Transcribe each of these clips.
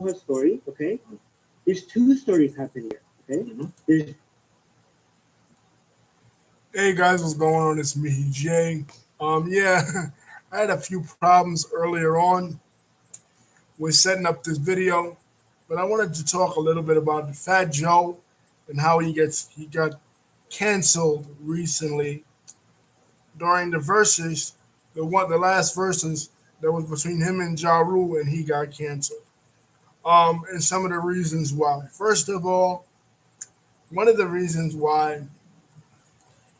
her story, okay? There's two stories happening here, okay? There's Hey guys, what's going on? It's me, Jay. Yeah, I had a few problems earlier on with setting up this video, but I wanted to talk a little bit about Fat Joe and how he got canceled recently during the verses, the last verses that was between him and Ja Rule, and he got canceled. And some of the reasons why. First of all, one of the reasons why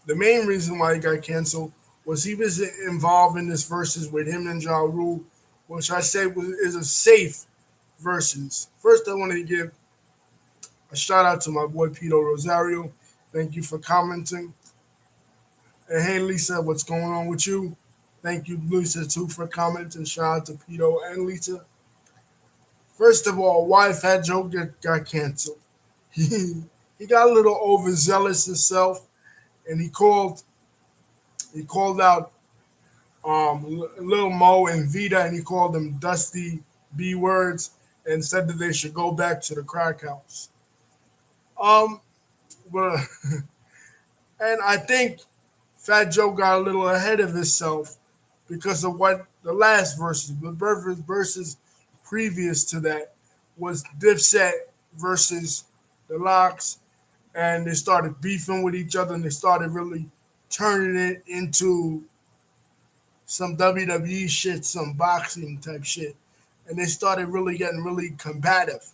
the main reason why he got canceled was he was involved in this versus with him and Ja Rule, which I say is a safe versus. First, I want to give a shout out to my boy Pito Rosario. Thank you for commenting. And hey, Lisa, what's going on with you? Thank you, Lisa, too, for commenting. Shout out to Pito and Lisa. First of all, why Fat Joe got canceled? He got a little overzealous himself, and he called out Lil Mo and Vita, and he called them dusty B words, and said that they should go back to the crack house. Um, but and I think Fat Joe got a little ahead of himself because of what the last verses, the verses previous to that, was Dipset versus the Locks, and they started beefing with each other, and they started really turning it into some WWE shit, some boxing type shit, and they started really getting really combative.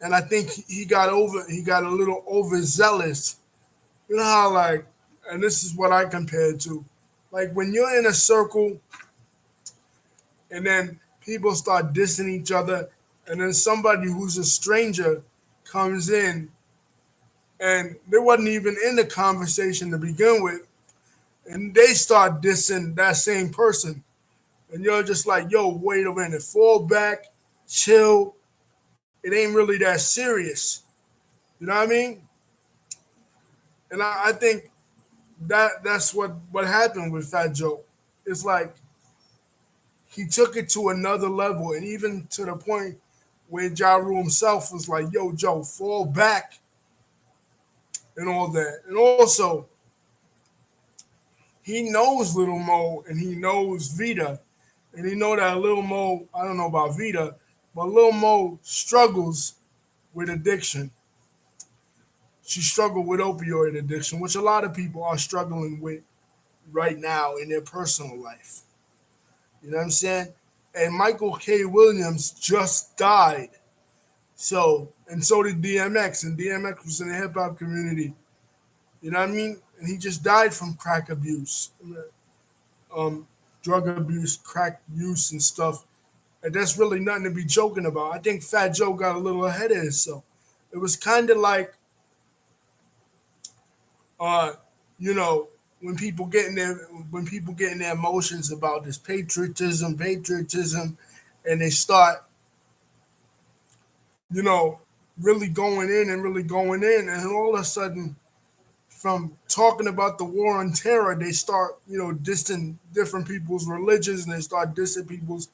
And I think he got a little overzealous. You know how like, and this is what I compare it to, like when you're in a circle and then people start dissing each other, and then somebody who's a stranger comes in and they wasn't even in the conversation to begin with, and they start dissing that same person, and you're just like, yo, wait a minute, fall back, chill. It ain't really that serious. You know what I mean? And I think that's what happened with Fat Joe. It's like he took it to another level, and even to the point where Ja Rule himself was like, "Yo, Joe, fall back," and all that. And also, he knows Little Mo and he knows Vita, and he know that Little Mo. I don't know about Vita, but Little Mo struggles with addiction. She struggled with opioid addiction, which a lot of people are struggling with right now in their personal life. You know what I'm saying? And Michael K. Williams just died. So, and so did DMX, and DMX was in the hip hop community. You know what I mean? And he just died from crack abuse, um, drug abuse, crack use, and stuff. And that's really nothing to be joking about. I think Fat Joe got a little ahead of himself. It was kind of like, uh, you know, when people get in their emotions about this patriotism, and they start, you know, really going in, and all of a sudden, from talking about the war on terror, they start, you know, dissing different people's religions, and they start dissing people's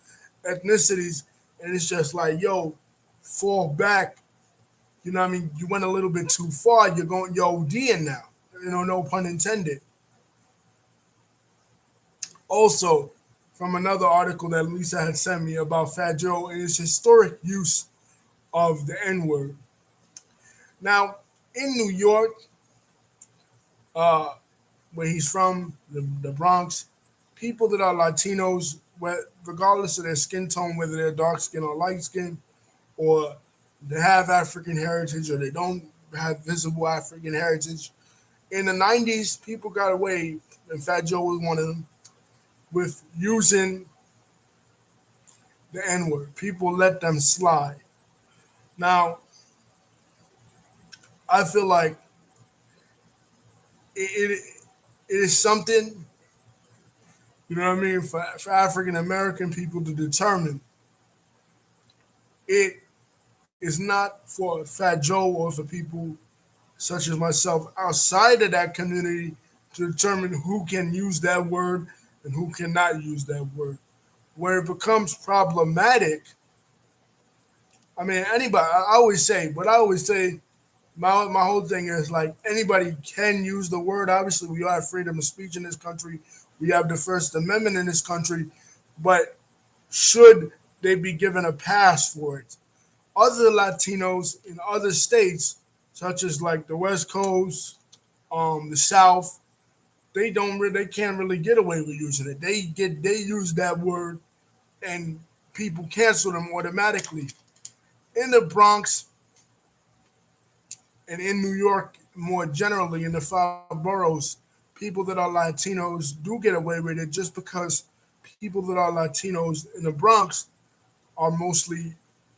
ethnicities, and it's just like, yo, fall back. You know what I mean? You went a little bit too far. You're ODing now. You know, no pun intended. Also, from another article that Lisa had sent me about Fat Joe and his historic use of the N word. Now, in New York, uh, where he's from, the Bronx, people that are Latinos, regardless of their skin tone, whether they're dark skin or light skin, or they have African heritage or they don't have visible African heritage, in the 90s, people got away, and Fat Joe was one of them, with using the N word. People let them slide. Now, I feel like it it is something, you know what I mean, for African American people to determine. It is not for Fat Joe or for people such as myself outside of that community to determine who can use that word and who cannot use that word. Where it becomes problematic I mean, anybody. I always say, my whole thing is like anybody can use the word. Obviously, we all have freedom of speech in this country. We have the First Amendment in this country, but should they be given a pass for it? Other Latinos in other states, such as like the West Coast, the South, they can't really get away with using it. They use that word and people cancel them automatically. In the Bronx and in New York, more generally in the five boroughs, people that are Latinos do get away with it just because people that are Latinos in the Bronx are mostly,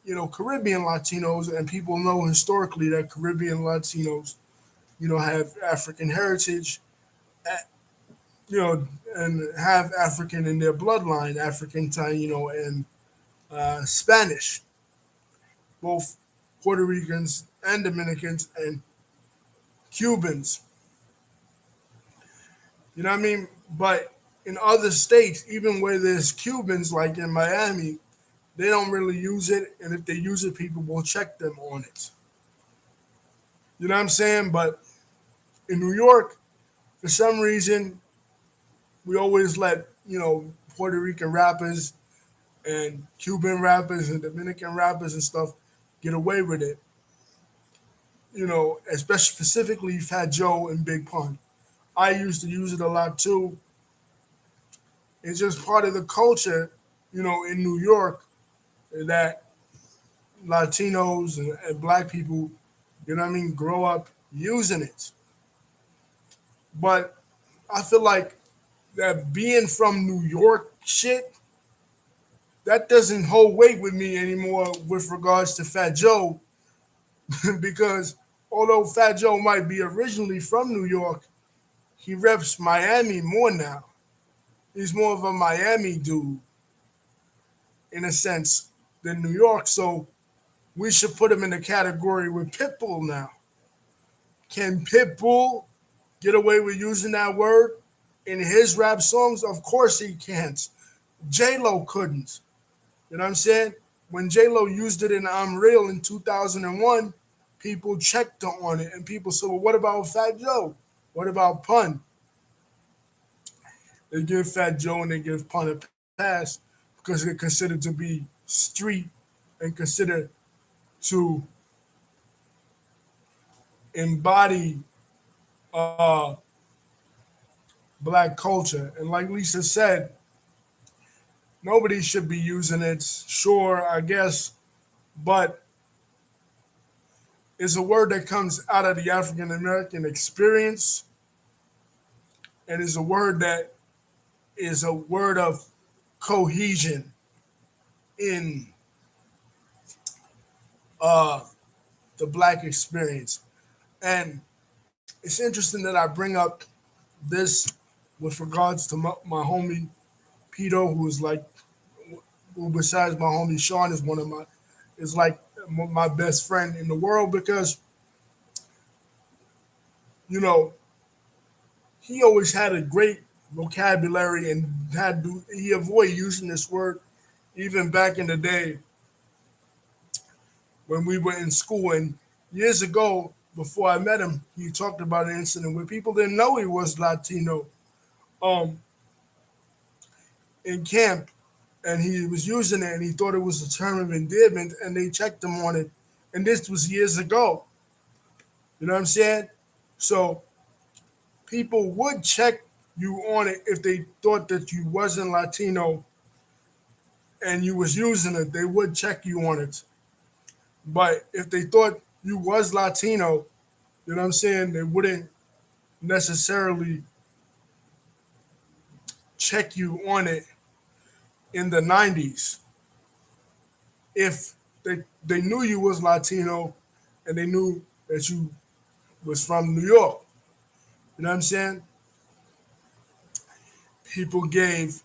Caribbean Latinos, and people know historically that Caribbean Latinos, have African heritage, eh, and have African in their bloodline, African, and Spanish, both Puerto Ricans and Dominicans and Cubans. You know what I mean? But in other states, even where there's Cubans, like in Miami, they don't really use it. And if they use it, people will check them on it. You know what I'm saying? But in New York, for some reason, we always let, Puerto Rican rappers and Cuban rappers and Dominican rappers and stuff get away with it. Especially specifically Fat Joe and Big Pun. I used to use it a lot too. It's just part of the culture, in New York that Latinos and black people, grow up using it. But I feel like that being from New York shit, that doesn't hold weight with me anymore with regards to Fat Joe, because although Fat Joe might be originally from New York, he reps Miami more now. He's more of a Miami dude, in a sense, than New York. So we should put him in the category with Pitbull now. Can Pitbull get away with using that word in his rap songs? Of course he can't. J-Lo couldn't. You know what I'm saying? When J-Lo used it in I'm Real in 2001, people checked on it and people said, well, what about Fat Joe? What about Pun? They give Fat Joe and they give Pun a pass because they're considered to be street and considered to embody uh, black culture. And like Lisa said, nobody should be using it. Sure, I guess, but it's a word that comes out of the African American experience, and is a word that is a word of cohesion in uh, the black experience. And it's interesting that I bring up this with regards to my homie Pito, who is like, who besides my homie Sean is one of my, is like my best friend in the world, because you know he always had a great vocabulary and he avoided using this word even back in the day when we were in school. And years ago, before I met him, he talked about an incident where people didn't know he was Latino um, in camp, and he was using it and he thought it was a term of endearment, and they checked him on it. And this was years ago. You know what I'm saying? So people would check you on it if they thought that you wasn't Latino and you was using it. They would check you on it. But if they thought you was Latino, you know what I'm saying, they wouldn't necessarily check you on it in the 90s. If they knew you was Latino and they knew that you was from New York. You know what I'm saying? People gave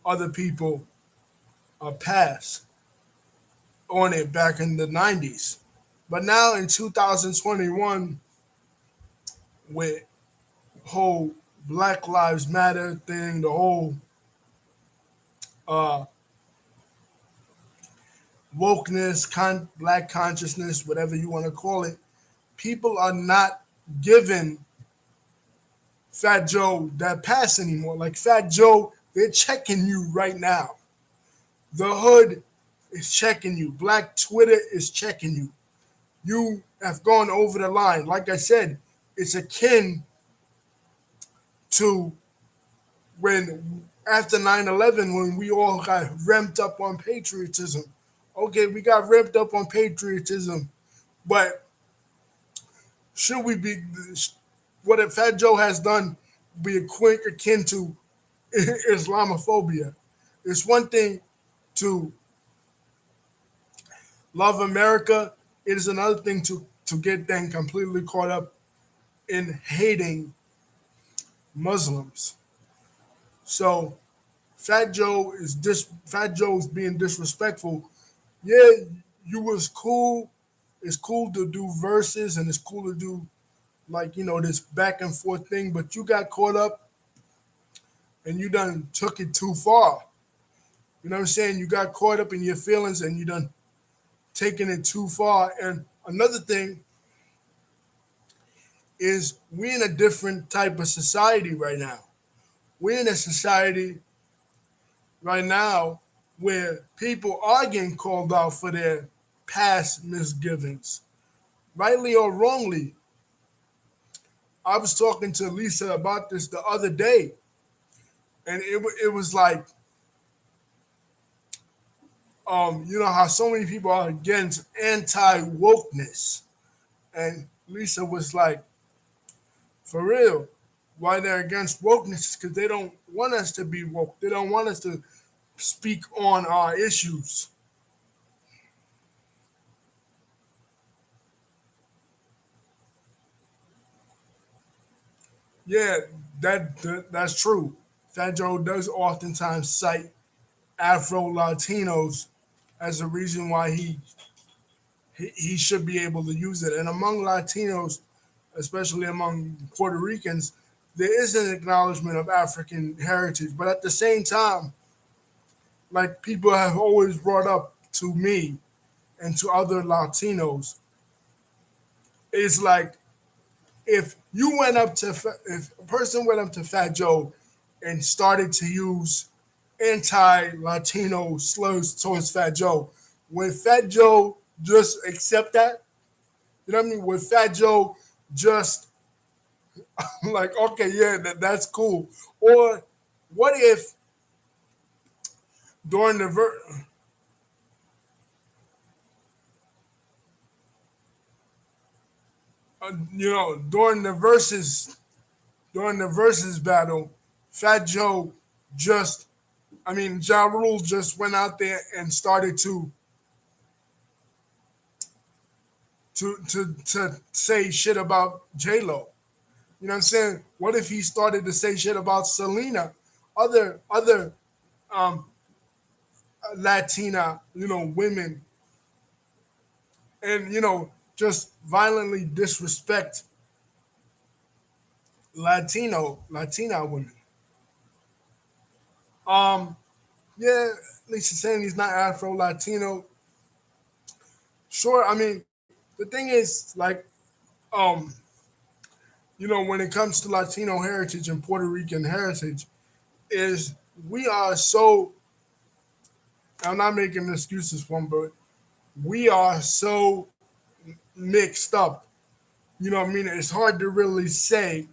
other people a pass on it back in the 90s. But now in 2021, with whole Black Lives Matter thing, the whole uh, wokeness, black consciousness, whatever you want to call it, people are not giving Fat Joe that pass anymore. Like Fat Joe, they're checking you right now. The hood is checking you. Black Twitter is checking you. You have gone over the line. Like I said, it's akin to when after 9/11, when we all got ramped up on patriotism. Okay, we got ramped up on patriotism, but should we be, what if Fat Joe has done be akin to Islamophobia? It's one thing to love America. It is another thing to get then completely caught up in hating Muslims. So Fat Joe is being disrespectful. Yeah, you was cool. It's cool to do verses and it's cool to do this back and forth thing, but you got caught up and you done took it too far. You know what I'm saying? You got caught up in your feelings and you done taken it too far. And another thing is we in a different type of society right now. We're in a society right now where people are getting called out for their past misgivings, rightly or wrongly. I was talking to Lisa about this the other day, and it was like, you know how so many people are against anti-wokeness, and Lisa was like, for real, why they're against wokeness is because they don't want us to be woke. They don't want us to speak on our issues. Yeah, that's true. Fat Joe does oftentimes cite Afro Latinos as a reason why he should be able to use it. And among Latinos, especially among Puerto Ricans, there is an acknowledgement of African heritage. But at the same time, like people have always brought up to me and to other Latinos, it's like if a person went up to Fat Joe and started to use anti-Latino slurs towards Fat Joe, would Fat Joe just accept that? You know what I mean? Would Fat Joe just like, okay, yeah, that's cool? Or what if during the during the verses battle, Fat Joe just, Ja Rule just went out there and started to say shit about J Lo. You know what I'm saying? What if he started to say shit about Selena, other um, Latina, women, and just violently disrespect Latina women? Yeah, Lisa saying he's not Afro Latino. Sure, the thing is like, when it comes to Latino heritage and Puerto Rican heritage, is we are so. I'm not making excuses for them, but we are so mixed up. You know what I mean? It's hard to really say,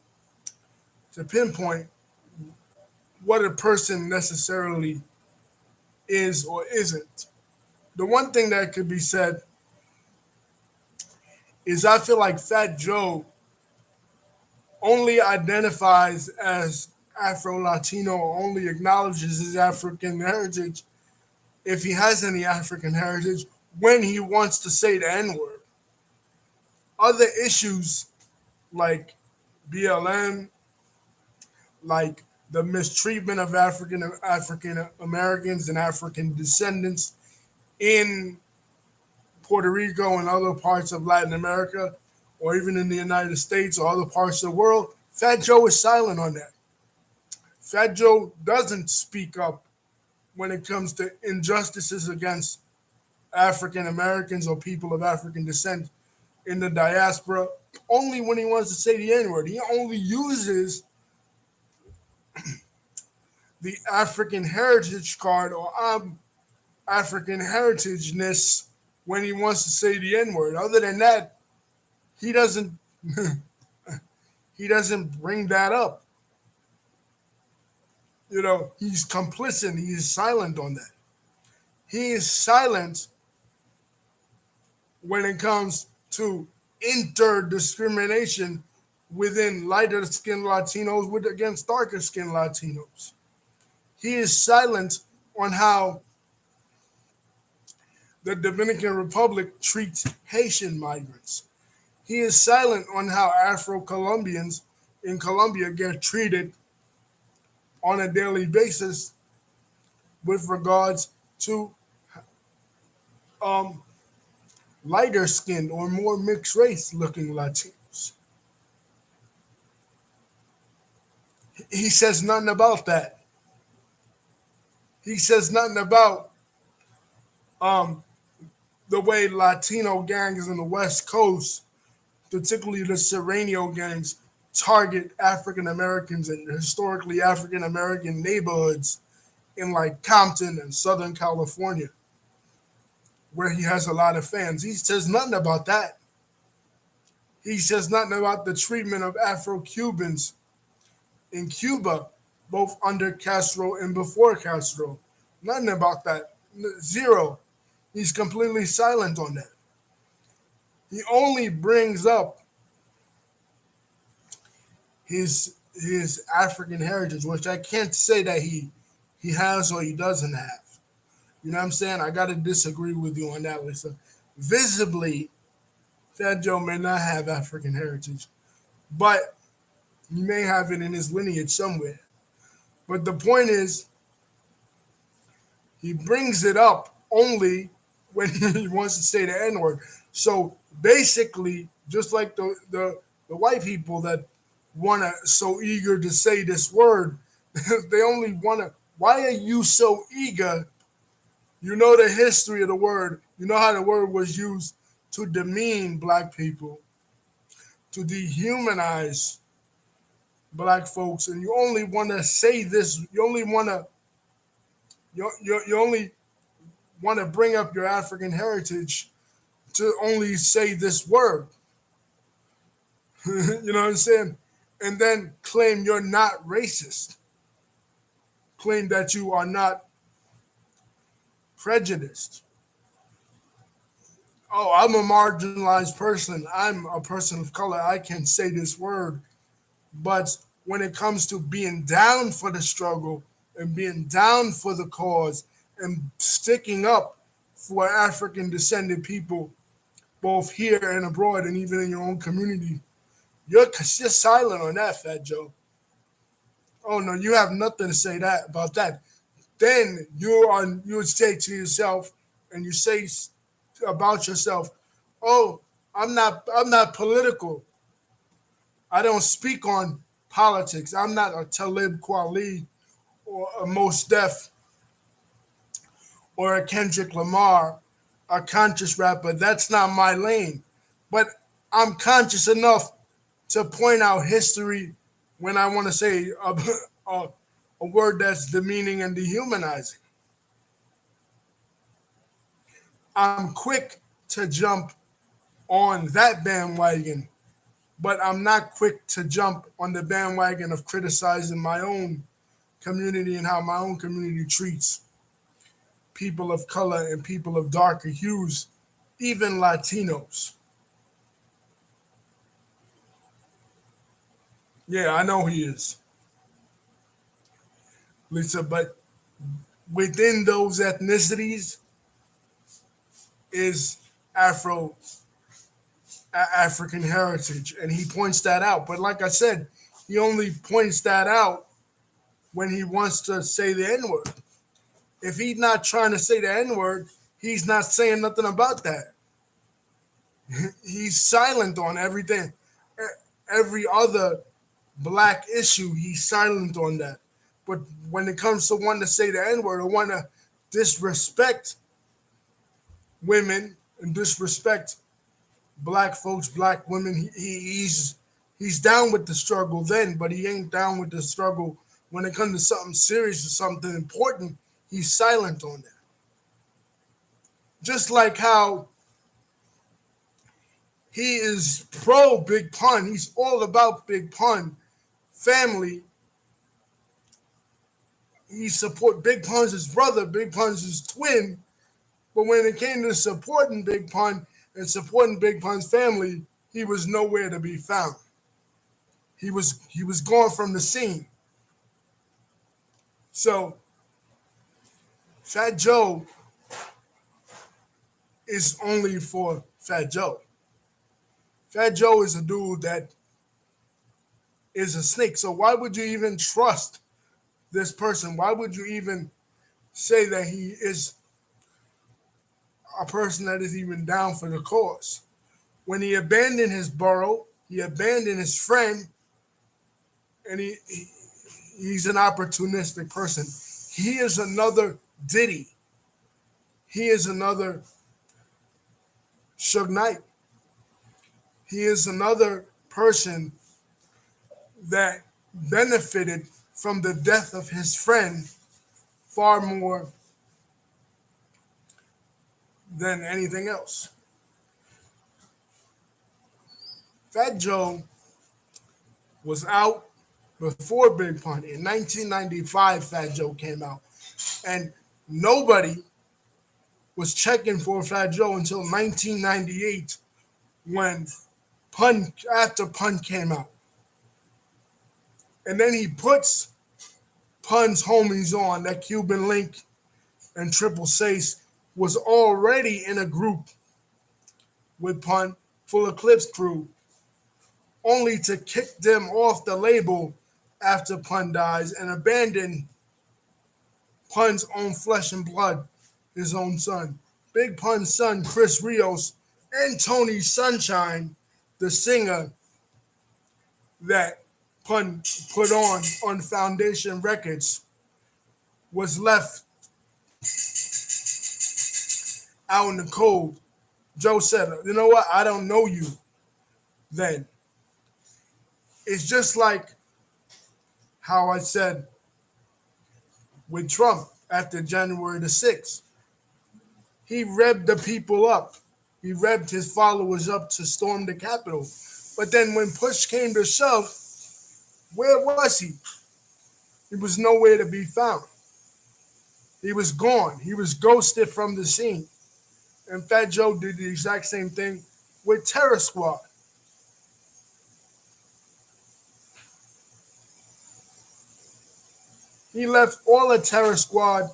to pinpoint what a person necessarily is or isn't. The one thing that could be said is I feel like Fat Joe only identifies as Afro Latino, or only acknowledges his African heritage if he has any African heritage when he wants to say the N word. Other issues like BLM, like the mistreatment of African Americans and African descendants in Puerto Rico and other parts of Latin America, or even in the United States or other parts of the world, Fat Joe is silent on that. Fat Joe doesn't speak up when it comes to injustices against African Americans or people of African descent in the diaspora only when he wants to say the N-word. He only uses the African heritage card or African heritageness when he wants to say the N-word. Other than that, he doesn't he doesn't bring that up. He's complicit. He is silent on that. He is silent when it comes to interdiscrimination within lighter skinned Latinos against darker skinned Latinos. He is silent on how the Dominican Republic treats Haitian migrants. He is silent on how Afro-Colombians in Colombia get treated on a daily basis with regards to lighter skinned or more mixed race looking Latinos. He says nothing about that. He says nothing about the way Latino gangs in the West Coast, particularly the Serrano gangs, target African Americans and historically African American neighborhoods in like Compton and Southern California, where he has a lot of fans. He says nothing about that. He says nothing about the treatment of Afro-Cubans in Cuba, both under Castro and before Castro. Nothing about that. Zero. He's completely silent on that. He only brings up his African heritage, which I can't say that he has or he doesn't have. You know what I'm saying? I got to disagree with you on that, Lisa. Visibly, Fat Joe may not have African heritage, but he may have it in his lineage somewhere. But the point is, he brings it up only when he wants to say the N-word. So basically, just like the white people that want to so eager to say this word, they only want to. Why are you so eager? You know the history of the word. You know how the word was used to demean black people, to dehumanize black folks, and you only want to say this. You only want to. You only want to bring up your African heritage to only say this word. You know what I'm saying? And then claim you're not racist. Claim that you are not prejudiced. Oh, I'm a marginalized person. I'm a person of color. I can say this word. But when it comes to being down for the struggle and being down for the cause and sticking up for African descended people, both here and abroad and even in your own community, you're just silent on that, Fat Joe. Oh no, you have nothing to say about that. Then you would say to yourself, and you say about yourself, "Oh, I'm not political. I don't speak on politics. I'm not a Talib Kweli or a Mos Def or a Kendrick Lamar, a conscious rapper. That's not my lane. But I'm conscious enough to point out history when I want to say a word that's demeaning and dehumanizing. I'm quick to jump on that bandwagon, but I'm not quick to jump on the bandwagon of criticizing my own community and how my own community treats people of color and people of darker hues, even Latinos. Yeah, I know he is, Lisa, but within those ethnicities is African heritage, and he points that out. But like I said, he only points that out when he wants to say the N-word. If he's not trying to say the N-word, he's not saying nothing about that. He's silent on everything. Every other black issue, he's silent on that. But when it comes to wanting to say the N-word or want to disrespect women and disrespect black folks, black women. He's down with the struggle then, but he ain't down with the struggle when it comes to something serious or something important. He's silent on that. Just like how he is pro Big Pun. He's all about Big Pun family. He support Big Pun's his brother, Big Pun's his twin. But when it came to supporting Big Pun and supporting Big Pun's family, he was nowhere to be found. He was gone from the scene. So Fat Joe is only for Fat Joe. Fat Joe is a dude that is a snake. So why would you even trust this person? Why would you even say that he is a person that is even down for the cause? When he abandoned his borough, he abandoned his friend, and he's an opportunistic person. He is another Diddy. He is another Suge Knight. He is another person that benefited from the death of his friend far more than anything else. Fat Joe was out before Big Pun. In 1995, Fat Joe came out. And nobody was checking for Fat Joe until 1998 when after Pun came out. And then he puts Pun's homies on, that Cuban Link and Triple Sace was already in a group with Pun, Full Eclipse crew, only to kick them off the label after Pun dies and abandon Pun's own flesh and blood, his own son. Big Pun's son, Chris Rios, and Tony Sunshine, the singer that Pun put on Foundation Records, was left out in the cold. Joe said, you know what? I don't know you then. It's just like how I said with Trump after January the 6th. He revved the people up. He revved his followers up to storm the Capitol. But then when push came to shove, where was he? He was nowhere to be found. He was gone. He was ghosted from the scene. And Fat Joe did the exact same thing with Terror Squad. He left all the Terror Squad,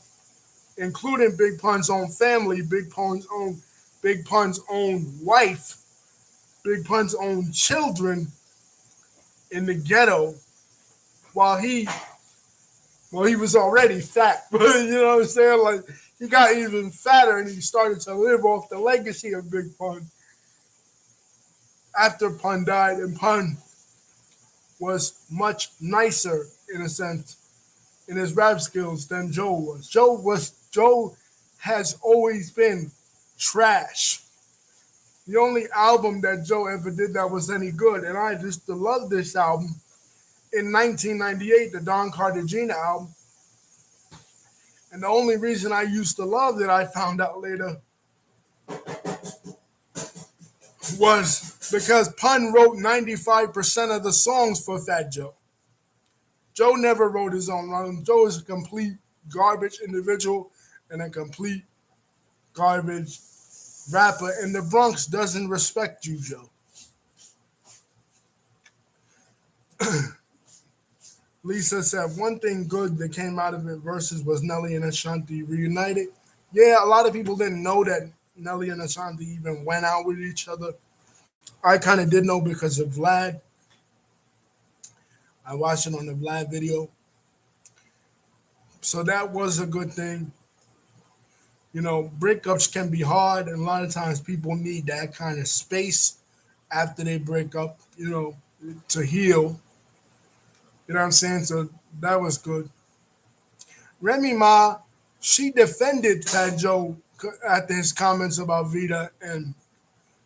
including Big Pun's own family, Big Pun's own wife, Big Pun's own children in the ghetto while he was already fat. You know what I'm saying? Like, he got even fatter and he started to live off the legacy of Big Pun after Pun died, and Pun was much nicer in a sense in his rap skills than Joe was. Joe has always been trash. The only album that Joe ever did that was any good, and I used to love this album, in 1998, the Don Cartagena album. And the only reason I used to love it, I found out later, was because Pun wrote 95% of the songs for Fat Joe. Joe never wrote his own rhymes. Joe is a complete garbage individual and a complete garbage rapper, and the Bronx doesn't respect you, Joe. Lisa said one thing good that came out of it Verzuz was Nelly and Ashanti reunited. Yeah, a lot of people didn't know that Nelly and Ashanti even went out with each other. I kind of did know because of Vlad. I watched it on the Vlad video. So that was a good thing. You know, breakups can be hard, and a lot of times people need that kind of space after they break up, you know, to heal. You know what I'm saying? So that was good. Remy Ma, she defended Fat Joe after his comments about Vita and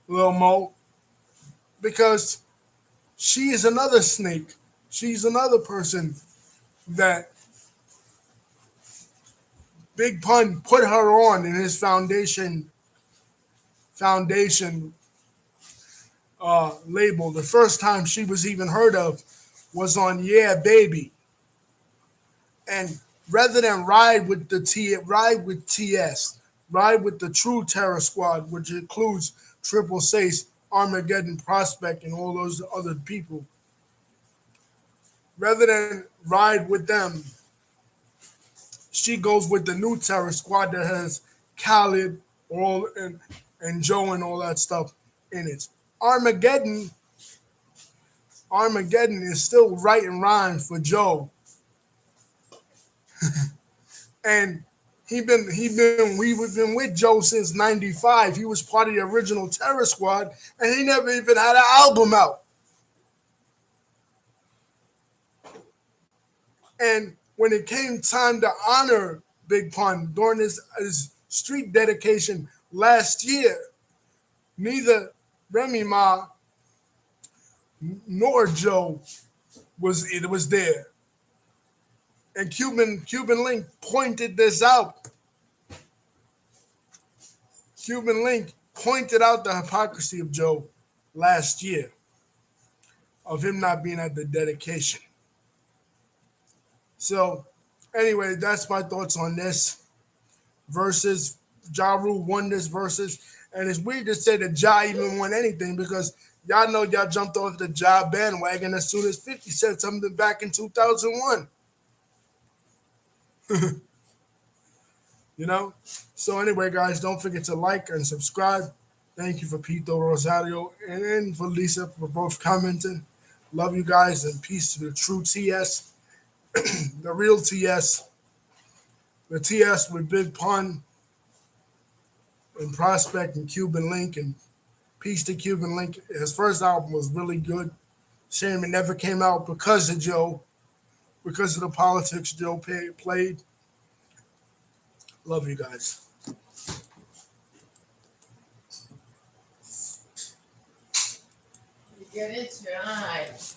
Lil Mo, because she is another snake. She's another person that Big Pun put her on in his foundation label. The first time she was even heard of was on Yeah Baby. And rather than ride with TS, ride with the true Terror Squad, which includes Triple Sace, Armageddon, Prospect, and all those other people. Rather than ride with them, she goes with the new Terror Squad that has Khaled, all and Joe and all that stuff in it. Armageddon, Armageddon is still writing rhymes for Joe, and we've been with Joe since '95. He was part of the original Terror Squad, and he never even had an album out. And when it came time to honor Big Pun during his street dedication last year, neither Remy Ma nor Joe was there. And Cuban Link pointed this out. Cuban Link pointed out the hypocrisy of Joe last year, of him not being at the dedication. So, anyway, that's my thoughts on this. Versus Ja Rule won this versus, and it's weird to say that Ja even won anything because y'all know y'all jumped off the Ja bandwagon as soon as 50 said something back in 2001. You know? So anyway, guys, don't forget to like and subscribe. Thank you for Pito Rosario and for Lisa for both commenting. Love you guys, and peace to the true TS, the real TS, the TS with Big Pun and Prospect and Cuban Link, and peace to Cuban Link. His first album was really good. Shame it never came out because of Joe, because of the politics Joe played. Love you guys. You get it tonight.